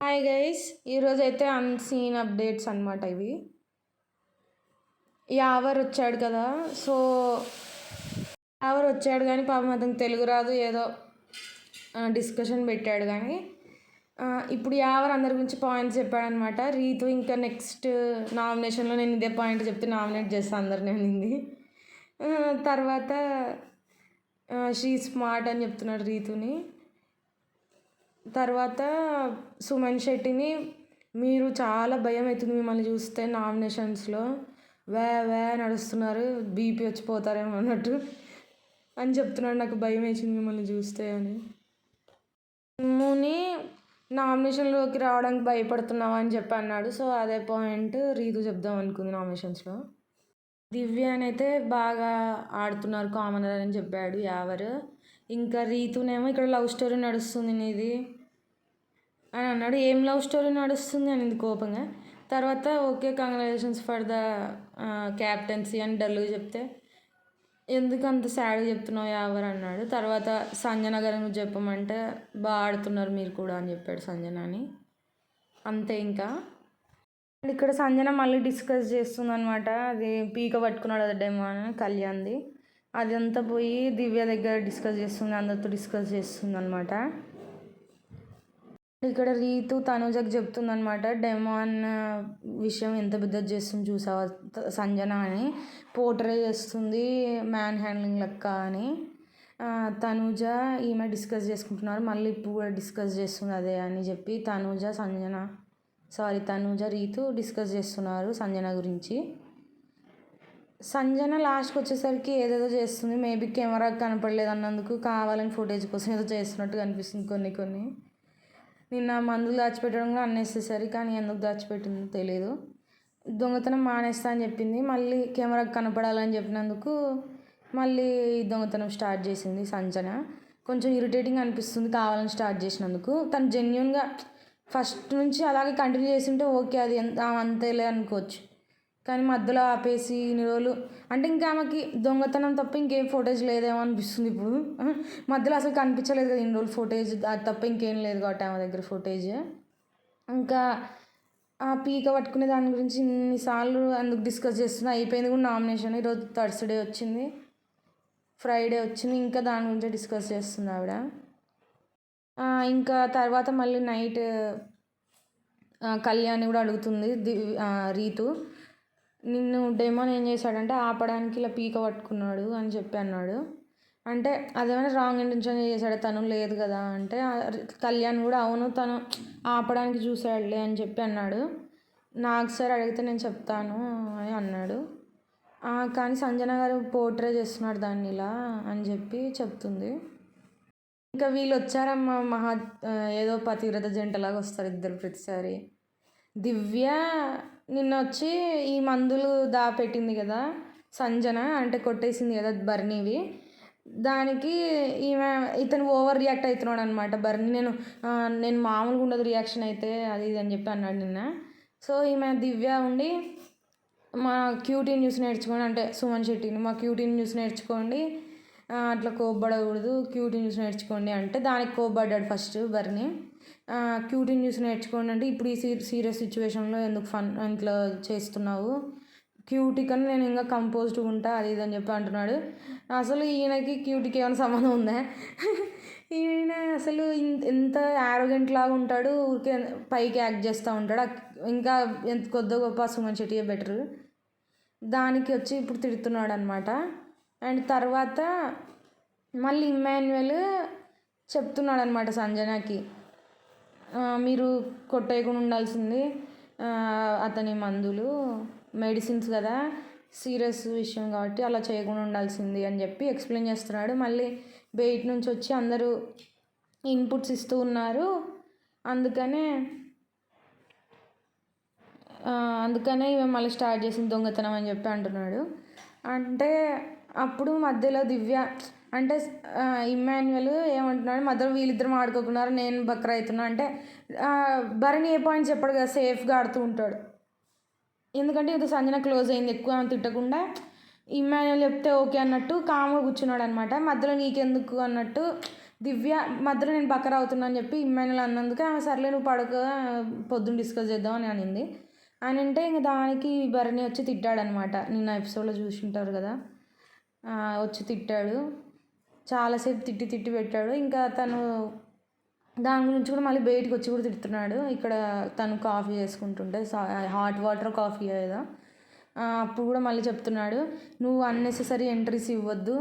Hi guys, ఈరోజు అయితే unseen updates అనమాట ఇవి. యావర్ వచ్చాడు కదా, సో యావర్ వచ్చాడు కానీ పాపం అతనికి తెలుగు రాదు, ఏదో డిస్కషన్ పెట్టాడు కానీ ఇప్పుడు యావర్ అందరి గురించి పాయింట్స్ చెప్పాడనమాట. రీతు ఇంకా నెక్స్ట్ నామినేషన్లో నేను ఇదే పాయింట్ చెప్తే నామినేట్ చేస్తాను అందరిని అనింది. తర్వాత షీ స్మార్ట్ అని చెప్తున్నాడు రీతుని. తర్వాత సుమన్ శెట్టిని, మీరు చాలా భయం అవుతుంది మిమ్మల్ని చూస్తే నామినేషన్స్లో వే నడుస్తున్నారు, బీపీ వచ్చిపోతారేమో అన్నట్టు అని చెప్తున్నాడు. నాకు భయం వేసింది మిమ్మల్ని చూస్తే అని. మూని నామినేషన్లోకి రావడానికి భయపడుతున్నావా అని చెప్పి అన్నాడు. సో అదే పాయింట్ రీతు చెప్దాం అనుకుంది నామినేషన్స్లో. దివ్యానైతే బాగా ఆడుతున్నారు కామనర్ అని చెప్పాడు యావర్. ఇంకా రీతునేమో ఇక్కడ లవ్ స్టోరీ నడుస్తుంది నీది అని అన్నాడు. ఏం లవ్ స్టోరీ నడుస్తుంది అనింది కోపంగా. తర్వాత okay congratulations for the captaincy అని డల్గా చెప్తే ఎందుకు అంత సాడ్గా చెప్తున్నావు యావర్ అన్నాడు. తర్వాత సంజన గారు నువ్వు చెప్పమంటే బాగా ఆడుతున్నారు మీరు కూడా అని చెప్పాడు సంజన అని. అంతే ఇంకా ఇక్కడ సంజన మళ్ళీ డిస్కస్ చేస్తుంది అనమాట. అది పీక పట్టుకున్నాడు అది డెమో అని కళ్యాణ్ది. అదంతా పోయి దివ్య దగ్గర డిస్కస్ చేస్తుంది, అందరితో డిస్కస్ చేస్తుంది అనమాట. ఇక్కడ రీతు తనుజకి చెప్తుంది అనమాట, డెమో అన్న విషయం ఎంత పెద్ద చేస్తుంది చూసావా సంజన అని, పోర్ట్రే చేస్తుంది మ్యాన్ హ్యాండ్లింగ్ లెక్క అని. తనుజ ఈమె డిస్కస్ చేసుకుంటున్నారు, మళ్ళీ ఇప్పుడు కూడా డిస్కస్ చేస్తుంది అదే అని చెప్పి తనుజ రీతు డిస్కస్ చేస్తున్నారు సంజన గురించి. సంజన లాస్ట్కి వచ్చేసరికి ఏదేదో చేస్తుంది, మేబీ కెమెరా కనపడలేదు అన్నందుకు కావాలని ఫుటేజ్ కోసం ఏదో చేస్తున్నట్టు కనిపిస్తుంది కొన్ని. నిన్న మందులు దాచిపెట్టడం కూడా అన్నెసెసరీ, కానీ ఎందుకు దాచిపెట్టిందో తెలియదు. దొంగతనం మానేస్తా అని చెప్పింది, మళ్ళీ కెమెరాకి కనపడాలని చెప్పినందుకు మళ్ళీ దొంగతనం స్టార్ట్ చేసింది సంజన. కొంచెం ఇరిటేటింగ్ అనిపిస్తుంది కావాలని స్టార్ట్ చేసినందుకు. తను జెన్యున్గా ఫస్ట్ నుంచి అలాగే కంటిన్యూ చేస్తుంటే ఓకే, అది అంతేలే అనుకోవచ్చు. కానీ మధ్యలో ఆపేసి ఇన్ని రోజులు అంటే ఇంకా ఆమెకి దొంగతనం తప్ప ఇంకేం ఫోటేజ్ లేదేమో అనిపిస్తుంది ఇప్పుడు. మధ్యలో అసలు కనిపించలేదు కదా ఇన్ని రోజులు ఫోటేజ్, అది తప్ప ఇంకేం లేదు కాబట్టి ఆమె దగ్గర ఫోటేజ్. ఇంకా ఆ పీక పట్టుకునే దాని గురించి ఇన్నిసార్లు అందుకు డిస్కస్ చేస్తున్నా. అయిపోయింది కూడా నామినేషన్, ఈరోజు థర్స్డే వచ్చింది, ఫ్రైడే వచ్చింది, ఇంకా దాని గురించి డిస్కస్ చేస్తుంది ఆవిడ. ఇంకా తర్వాత మళ్ళీ నైట్ కళ్యాణ్ కూడా అడుగుతుంది రీతు, నిన్ను డెమోన్ ఏం చేశాడంటే ఆపడానికి ఇలా పీక పట్టుకున్నాడు అని చెప్పి అన్నాడు. అంటే అదేమైనా రాంగ్ ఇంటెన్షన్ చేశాడు, తను లేదు కదా అంటే కళ్యాణ్ కూడా అవును తను ఆపడానికి చూశాడులే అని చెప్పి అన్నాడు. నాకు సార్ అడిగితే నేను చెప్తాను అని అన్నాడు. కానీ సంజన గారు పోర్ట్రే చేస్తున్నాడు దాన్ని ఇలా అని చెప్పి చెప్తుంది. ఇంకా వీళ్ళు వచ్చారమ్మా ఏదో పతివ్రత జంటలాగా వస్తారు ఇద్దరు ప్రతిసారి. దివ్య నిన్న వచ్చి ఈ మందులు దాపెట్టింది కదా సంజన, అంటే కొట్టేసింది కదా బర్నీవి, దానికి ఇతను ఓవర్ రియాక్ట్ అవుతున్నాడు అనమాట. బర్నీ నేను మామూలుగా ఉండదు రియాక్షన్ అయితే అది ఇది అని చెప్పి అన్నాడు నిన్న. సో ఈమె దివ్య ఉండి మా క్యూటీని న్యూస్ నేర్చుకోండి, అంటే సుమన్ శెట్టిని మా క్యూటీని న్యూస్ నేర్చుకోండి, అట్లా కోప్పడకూడదు, క్యూటీ న్యూస్ నేర్చుకోండి అంటే దానికి కోప్పడ్డాడు ఫస్ట్ బర్నీ. క్యూటీ న్యూస్ నేర్చుకోండి అంటే ఇప్పుడు ఈ సీరియస్ సిచ్యువేషన్లో ఎందుకు ఇంట్లో చేస్తున్నావు, క్యూటీ కన్నా నేను ఇంకా కంపోజ్డ్గా ఉంటా అది ఇది అని చెప్పి అంటున్నాడు. అసలు ఈయనకి క్యూటీకి ఏమైనా సంబంధం ఉందా? ఈయన అసలు ఎంత యారోగెంట్ లాగా ఉంటాడు, ఊరికే పైకి యాక్ట్ చేస్తూ ఉంటాడు. ఇంకా ఎంత కొద్ది గొప్ప సుమన్ శెట్టియే బెటర్. దానికి వచ్చి ఇప్పుడు తిడుతున్నాడు అనమాట. అండ్ తర్వాత మళ్ళీ ఇమ్మాన్యుయల్ చెప్తున్నాడు అనమాట సంజనకి, మీరు కొట్టేయకుండా ఉండాల్సింది అతని మందులు మెడిసిన్స్ కదా, సీరియస్ విషయం కాబట్టి అలా చేయకుండా ఉండాల్సింది అని చెప్పి ఎక్స్ప్లెయిన్ చేస్తున్నాడు. మళ్ళీ బయట నుంచి వచ్చి అందరూ ఇన్పుట్స్ ఇస్తూ ఉన్నారు, అందుకనే ఇవి మళ్ళీ స్టార్ట్ చేసింది దొంగతనం అని చెప్పి అంటున్నాడు. అంటే అప్పుడు మధ్యలో దివ్య అంటే ఇమ్మాన్యుయల్ ఏమంటున్నాడు, మధ్యలో వీళ్ళిద్దరు ఆడుకోకున్నారు నేను బక్ర అవుతున్నా అంటే భరణి ఏ పాయింట్ చెప్పాడు కదా, సేఫ్గా ఆడుతూ ఉంటాడు. ఎందుకంటే ఇది సంజన క్లోజ్ అయింది, ఎక్కువ తిట్టకుండా ఇమ్మాన్యుయల్ చెప్తే ఓకే అన్నట్టు కామ్గా కూర్చున్నాడు అనమాట. మధ్యలో నీకెందుకు అన్నట్టు దివ్య మధ్యలో నేను బకరా అవుతున్నా అని చెప్పి ఇమ్మాన్యుల్ అన్నందుకే ఆమె సర్లే నువ్వు పడుకో పొద్దున్న డిస్కస్ చేద్దాం అని అనింది. అని అంటే ఇంక దానికి భరణి వచ్చి తిట్టాడనమాట. నిన్న ఎపిసోడ్లో చూసింటారు కదా, వచ్చి తిట్టాడు. చాలాసేపు తిట్టి తిట్టి పెట్టాడు. ఇంకా తను దాని గురించి కూడా మళ్ళీ బయటికి వచ్చి కూడా తిడుతున్నాడు. ఇక్కడ తను కాఫీ చేసుకుంటుంటే హాట్ వాటర్ కాఫీ ఏదో అప్పుడు కూడా మళ్ళీ చెప్తున్నాడు, నువ్వు అన్నెసెసరీ ఎంట్రీస్ ఇవ్వద్దు,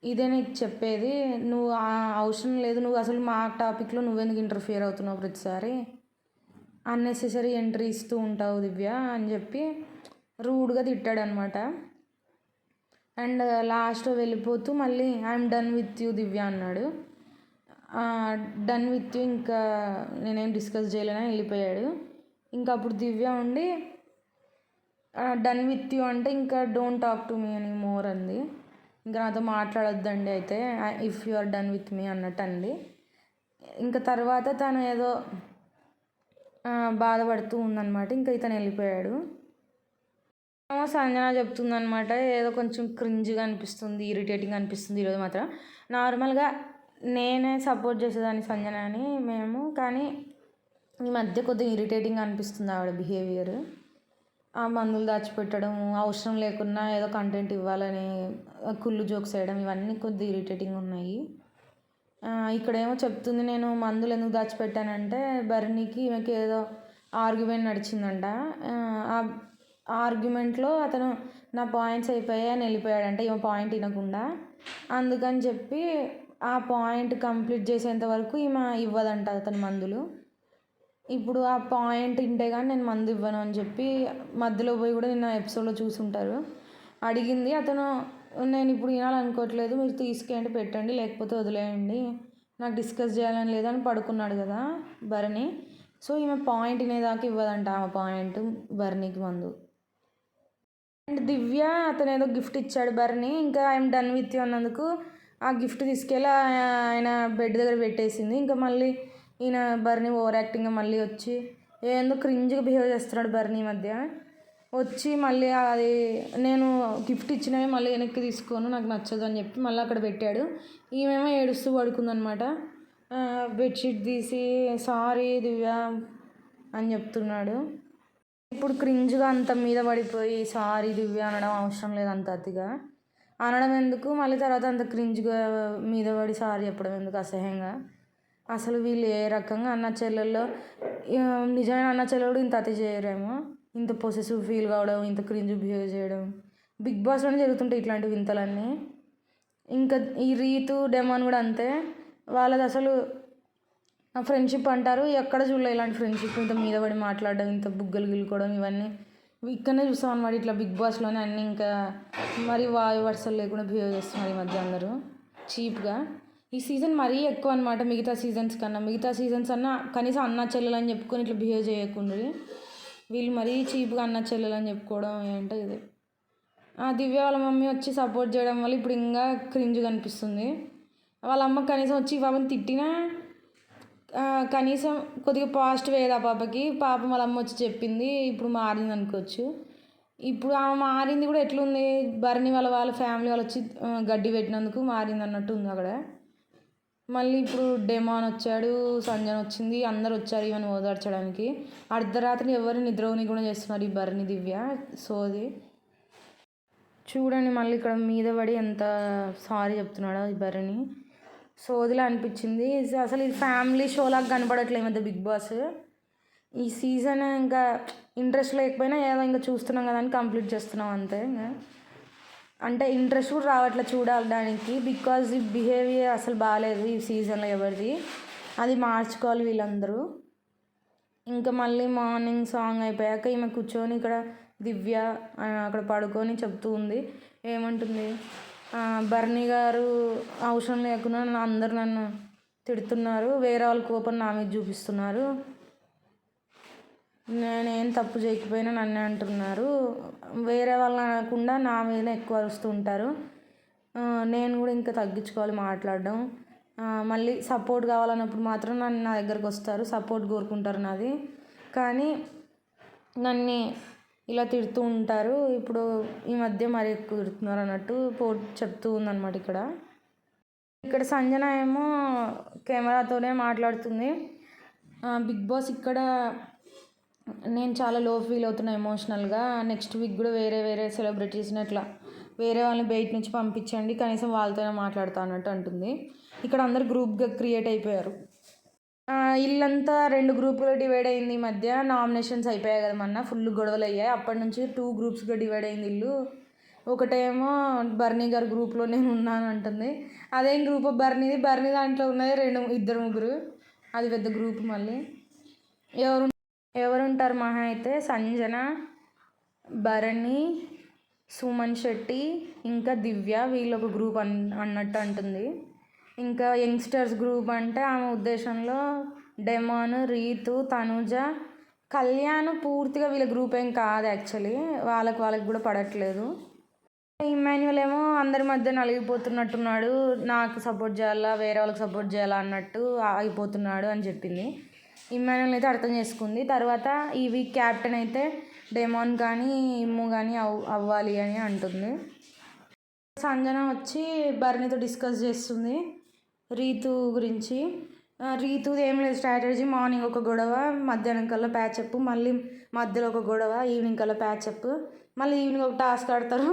ఇదే నీకు చెప్పేది, నువ్వు అవసరం లేదు, నువ్వు అసలు మా టాపిక్లో నువ్వెందుకు ఇంటర్ఫియర్ అవుతున్నావు ప్రతిసారి, అన్నెసెసరీ ఎంట్రీ ఇస్తూ ఉంటావు దివ్య అని చెప్పి రూడ్గా తిట్టాడనమాట. అండ్ లాస్ట్లో వెళ్ళిపోతూ మళ్ళీ ఐఎమ్ డన్ విత్ యూ దివ్య అన్నాడు. డన్ విత్ యూ, ఇంకా నేనేం డిస్కస్ చేయలేనని వెళ్ళిపోయాడు. ఇంకా అప్పుడు దివ్య ఉండి డన్ విత్ యూ అంటే ఇంకా డోంట్ టాక్ టు మీ అని మోర్ అంది. ఇంకా నాతో మాట్లాడొద్దండి అయితే if you are done with me అన్నట్టు అంది. ఇంకా తర్వాత తను ఏదో బాధపడుతూ ఉందన్నమాట. ఇంకా ఇతను వెళ్ళిపోయాడు. సంజన చెప్తుందనమాట, ఏదో కొంచెం క్రింజ్గా అనిపిస్తుంది, ఇరిటేటింగ్ అనిపిస్తుంది ఈరోజు మాత్రం. నార్మల్గా నేనే సపోర్ట్ చేసేదాన్ని సంజనని మేము, కానీ ఈ మధ్య కొద్దిగా ఇరిటేటింగ్ అనిపిస్తుంది ఆవిడ బిహేవియర్. ఆ మందులు దాచిపెట్టడం, అవసరం లేకున్నా ఏదో కంటెంట్ ఇవ్వాలని కుళ్ళు జోక్స్ వేయడం, ఇవన్నీ కొద్దిగా ఇరిటేటింగ్ ఉన్నాయి. ఇక్కడేమో చెప్తుంది నేను మందులు ఎందుకు దాచిపెట్టానంటే భరణికి ఈమెకి ఏదో ఆర్గ్యుమెంట్ నడిచిందంట. ఆ ఆర్గ్యుమెంట్లో అతను నా పాయింట్స్ అయిపోయాయి అని వెళ్ళిపోయాడంట, ఈమె పాయింట్ వినకుండా. అందుకని చెప్పి ఆ పాయింట్ కంప్లీట్ చేసేంత వరకు ఈమె ఇవ్వదంట అతని మందులు. ఇప్పుడు ఆ పాయింట్ వింటే కానీ నేను మందు ఇవ్వను అని చెప్పి మధ్యలో పోయి కూడా నిన్న ఎపిసోడ్లో చూసుంటారు. అడిగింది అతను, నేను ఇప్పుడు వినాలనుకోవట్లేదు, మీరు తీసుకెళ్ళి పెట్టండి లేకపోతే వదిలేయండి, నాకు డిస్కస్ చేయాలని లేదని పడుకున్నాడు కదా భరణి. సో ఈమె పాయింట్ వినేదాకా ఇవ్వదంట ఆమె పాయింట్ భరణికి మందు. అండ్ దివ్య అతను ఏదో గిఫ్ట్ ఇచ్చాడు భరణి, ఇంకా ఐఎమ్ డన్ విత్ యూ అన్నందుకు ఆ గిఫ్ట్ తీసుకెళ్ళి ఆయన బెడ్ దగ్గర పెట్టేసింది. ఇంకా మళ్ళీ ఈయన భరణి ఓవర్ యాక్టింగ్గా మళ్ళీ వచ్చి ఏందో క్రింజ్గా బిహేవ్ చేస్తున్నాడు భరణి మధ్య. వచ్చి మళ్ళీ అది నేను గిఫ్ట్ ఇచ్చినవి మళ్ళీ వెనక్కి తీసుకోను, నాకు నచ్చదు అని చెప్పి మళ్ళీ అక్కడ పెట్టాడు. ఈమెమో ఏడుస్తూ పడుకుందనమాట. బెడ్షీట్ తీసి సారీ దివ్య అని చెప్తున్నాడు. ఇప్పుడు క్రింజ్గా అంత మీద పడిపోయి సారీ దివ్య అనడం అవసరం లేదు, అంత అతిగా అనడం ఎందుకు, మళ్ళీ తర్వాత అంత క్రింజ్గా మీద పడి సారీ చెప్పడం ఎందుకు అసహ్యంగా. అసలు వీళ్ళు ఏ రకంగా అన్న చెల్లెల్లో, నిజమైన అన్న చెల్లెలు ఇంత అతి చేయరేమో, ఇంత పొసెసివ్ ఫీల్ కావడం, ఇంత క్రింజ్ బిహేవ్ చేయడం. బిగ్ బాస్లోనే జరుగుతుంటాయి ఇట్లాంటి వింతలన్నీ. ఇంకా ఈ రీతు డెమాన్ కూడా అంతే, వాళ్ళది అసలు ఫ్రెండ్షిప్ అంటారు, ఎక్కడ చూడలే ఇలాంటి ఫ్రెండ్షిప్, ఇంత మీద పడి మాట్లాడడం, ఇంత బుగ్గలు గిలుకోవడం, ఇవన్నీ ఇక్కడనే చూస్తాం అన్నమాట. ఇట్లా బిగ్ బాస్లోనే అన్నీ ఇంకా మరి వాయు వరుసలు లేకుండా బిహేవ్ చేస్తున్నారు ఈ మధ్య అందరూ చీప్గా. ఈ సీజన్ మరీ ఎక్కువ అనమాట మిగతా సీజన్స్ కన్నా. మిగతా సీజన్స్ అన్నా కనీసం అన్న చెల్లెలు అని చెప్పుకొని ఇట్లా బిహేవ్ చేయకుండా, వీళ్ళు మరీ చీప్గా అన్న చెల్లెలు అని చెప్పుకోవడం ఏంటో ఇది. దివ్య వాళ్ళ మమ్మీ వచ్చి సపోర్ట్ చేయడం వల్ల ఇప్పుడు ఇంకా క్రింజ్ కనిపిస్తుంది. వాళ్ళ అమ్మ కనీసం వచ్చి పాపని తిట్టినా కనీసం కొద్దిగా పాజిటివ్ అయ్యేది ఆ పాపకి. పాపం వాళ్ళ అమ్మ వచ్చి చెప్పింది, ఇప్పుడు మారింది అనుకోవచ్చు. ఇప్పుడు ఆమె మారింది కూడా ఎట్లుంది, భరణి వాళ్ళ ఫ్యామిలీ వాళ్ళు వచ్చి గడ్డి పెట్టినందుకు మారింది అన్నట్టు ఉంది అక్కడ. మళ్ళీ ఇప్పుడు డెమాన్ వచ్చాడు, సంజన వచ్చింది, అందరు వచ్చారు ఈమెను ఓదార్చడానికి. అర్ధరాత్రి ఎవరు నిద్రని కూడా చేస్తున్నారు ఈ భరణి దివ్య సోది. చూడండి మళ్ళీ ఇక్కడ మీద పడి ఎంత సారీ చెప్తున్నాడో ఈ భరణి. సోదిలా అనిపించింది అసలు. ఇది ఫ్యామిలీ షోలాగా కనపడట్లేదు మధ్య బిగ్ బాస్. ఈ సీజన్ ఇంకా ఇంట్రెస్ట్ లేకపోయినా ఏదో ఇంకా చూస్తున్నాం కదా అని కంప్లీట్ చేస్తున్నాం అంతే. ఇంకా అంటే ఇంట్రెస్ట్ కూడా రావట్లేదు చూడడానికి, బికాజ్ ఈ బిహేవియర్ అసలు బాగాలేదు ఈ సీజన్లో ఎవరిది. అది మార్చుకోవాలి వీళ్ళందరూ. ఇంకా మళ్ళీ మార్నింగ్ సాంగ్ అయిపోయాక ఈమె కూర్చొని ఇక్కడ దివ్య అక్కడ పడుకొని చెప్తూ ఉంది. ఏమంటుంది, భరణి గారు అవసరం లేకుండా అందరు నన్ను తిడుతున్నారు, వేరే వాళ్ళ కోపం నా మీద చూపిస్తున్నారు, నేనేం తప్పు చేయకపోయినా నన్నే అంటున్నారు, వేరే వాళ్ళని అనకుండా నా మీదనే ఎక్కువ అరుస్తూ ఉంటారు, నేను కూడా ఇంకా తగ్గించుకోవాలి మాట్లాడడం, మళ్ళీ సపోర్ట్ కావాలన్నప్పుడు మాత్రం నా దగ్గరకు వస్తారు, సపోర్ట్ కోరుకుంటారు నాది, కానీ నన్ను ఇలా తిడుతూ ఉంటారు, ఇప్పుడు ఈ మధ్య మరీ ఎక్కువ తిడుతున్నారు అన్నట్టు చెప్తూ ఉందన్నమాట ఇక్కడ. ఇక్కడ సంజన ఏమో కెమెరాతోనే మాట్లాడుతుంది. బిగ్ బాస్ ఇక్కడ నేను చాలా లో ఫీల్ అవుతున్నా ఎమోషనల్గా. నెక్స్ట్ వీక్ కూడా వేరే వేరే సెలబ్రిటీస్ని అట్లా వేరే వాళ్ళని బయట నుంచి పంపించండి, కనీసం వాళ్ళతోనే మాట్లాడతా అన్నట్టు అంటుంది. ఇక్కడ అందరు గ్రూప్గా క్రియేట్ అయిపోయారు. ఇల్లంతా 2 గ్రూపులుగా డివైడ్ అయింది. ఈ మధ్య నామినేషన్స్ అయిపోయాయి కదా, మొన్న ఫుల్ గొడవలు అయ్యాయి. అప్పటి నుంచి 2 గ్రూప్స్గా డివైడ్ అయింది ఇల్లు. ఒకటేమో బర్నీ గారి గ్రూప్లో నేను ఉన్నాను అంటుంది. అదేం గ్రూప్ బర్నీది? బర్నీ దాంట్లో ఉన్నది 2 3 అది పెద్ద గ్రూప్. మళ్ళీ ఎవరుంటారు మహా అయితే సంజన, భరణి, సుమన్ శెట్టి, ఇంకా దివ్య, వీళ్ళు ఒక గ్రూప్ అన్నట్టు అంటుంది. ఇంకా యంగ్స్టర్స్ గ్రూప్ అంటే ఆమె ఉద్దేశంలో డెమాన్, రీతు, తనుజ, కళ్యాణ్ పూర్తిగా వీళ్ళ గ్రూప్ ఏం కాదు యాక్చువల్లీ. వాళ్ళకి కూడా పడట్లేదు. ఇమ్మాన్యుయల్ ఏమో అందరి మధ్య నలిగిపోతున్నట్టున్నాడు. నాకు సపోర్ట్ చేయాలా, వేరే వాళ్ళకి సపోర్ట్ చేయాలా అన్నట్టు అయిపోతున్నాడు అని చెప్పింది. ఇమ్మాన్యుయల్ అయితే అర్థం చేసుకుంది. తర్వాత ఈ వీక్ క్యాప్టెన్ అయితే డెమాన్ కానీ ఇమ్ము కానీ అవ్వాలి అని అంటుంది. సంజన వచ్చి బర్నీతో డిస్కస్ చేస్తుంది రీతు గురించి. రీతుది ఏం లేదు స్ట్రాటజీ. మార్నింగ్ ఒక గొడవ, మధ్యాహ్నం కల్లా ప్యాచప్, మళ్ళీ మధ్యలో ఒక గొడవ, ఈవినింగ్ కల్లా ప్యాచప్, మళ్ళీ ఈవినింగ్ ఒక టాస్క్ ఆడతారు.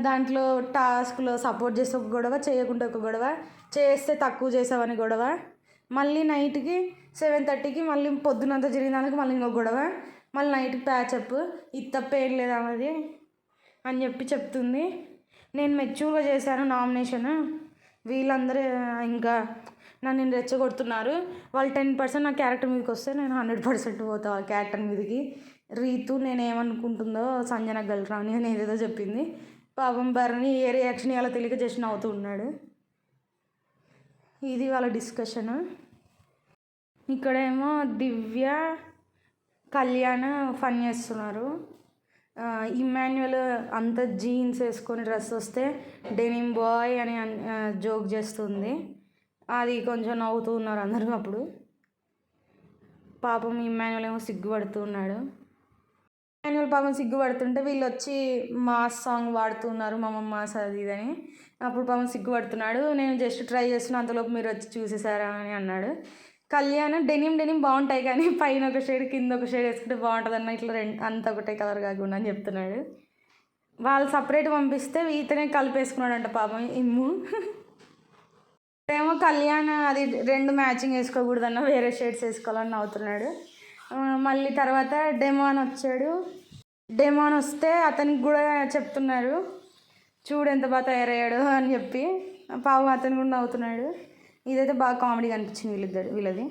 దాంట్లో టాస్క్లో సపోర్ట్ చేస్తే ఒక గొడవ, చేయకుంటే ఒక గొడవ, చేస్తే తక్కువ చేసావని గొడవ, మళ్ళీ నైట్కి 7:30కి మళ్ళీ పొద్దునంతా జరిగిన దానికి మళ్ళీ ఇంకొక గొడవ, మళ్ళీ నైట్కి ప్యాచప్. ఇది తప్ప ఏం లేదు అన్నది అని చెప్తుంది. నేను మెచ్యూర్గా చేశాను నామినేషన్, వీళ్ళందరూ ఇంకా నన్ను రెచ్చగొడుతున్నారు. వాళ్ళు 10% నా క్యారెక్టర్ మీదకి వస్తే నేను 100% పోతా ఆ క్యారెక్టర్ మీదకి. రీతు నేనేమనుకుంటుందో సంజన గల్రా అని ఏదేదో చెప్పింది. పాపం భరణి ఏ రియాక్షన్ అలా తెలియక చేసి నవ్వుతూ ఉన్నాడు. ఇది వాళ్ళ డిస్కషన్. ఇక్కడేమో దివ్య, కళ్యాణ్ ఫన్ చేస్తున్నారు. ఇమ్మాన్యుయల్ అంత జీన్స్ వేసుకొని డ్రెస్ వస్తే డెనిమ్ బాయ్ అని జోక్ చేస్తుంది. అది కొంచెం నవ్వుతూ ఉన్నారు అందరూ. అప్పుడు పాపం ఇమ్మాన్యుయల్ ఏమో సిగ్గుపడుతూ ఉన్నాడు. ఇమ్మాన్యుయల్ పాపం సిగ్గుపడుతుంటే వీళ్ళు వచ్చి మాస్ సాంగ్ పాడుతున్నారు, మమ్మల్ని మాస్ అది ఇదని. అప్పుడు పాపం సిగ్గుపడుతున్నాడు. నేను జస్ట్ ట్రై చేస్తున్నా, అంతలోపు మీరు వచ్చి చూసేసారా అని అన్నాడు. కళ్యాణ్ డెనిమ్ బాగుంటాయి కానీ పైన ఒక షేడ్ కింద ఒక షేడ్ వేసుకుంటే బాగుంటుంది అన్న, ఇట్లా అంత ఒకటే కలర్ కాకుండా అని చెప్తున్నాడు. వాళ్ళు సపరేట్ పంపిస్తే ఈతనే కలిపేసుకున్నాడంట పాపం ఇమ్ము. ఏమో కళ్యాణ్ అది 2 మ్యాచింగ్ వేసుకోకూడదన్న, వేరే షేడ్స్ వేసుకోవాలని నవ్వుతున్నాడు. మళ్ళీ తర్వాత డెమాన్ వచ్చాడు. డెమాన్ వస్తే అతనికి కూడా చెప్తున్నారు, చూడు ఎంత బాగా తయారయ్యాడు అని చెప్పి. పాపం అతను కూడా నవ్వుతున్నాడు. ఇదైతే బాగా కామెడీగా అనిపించింది వీళ్ళది.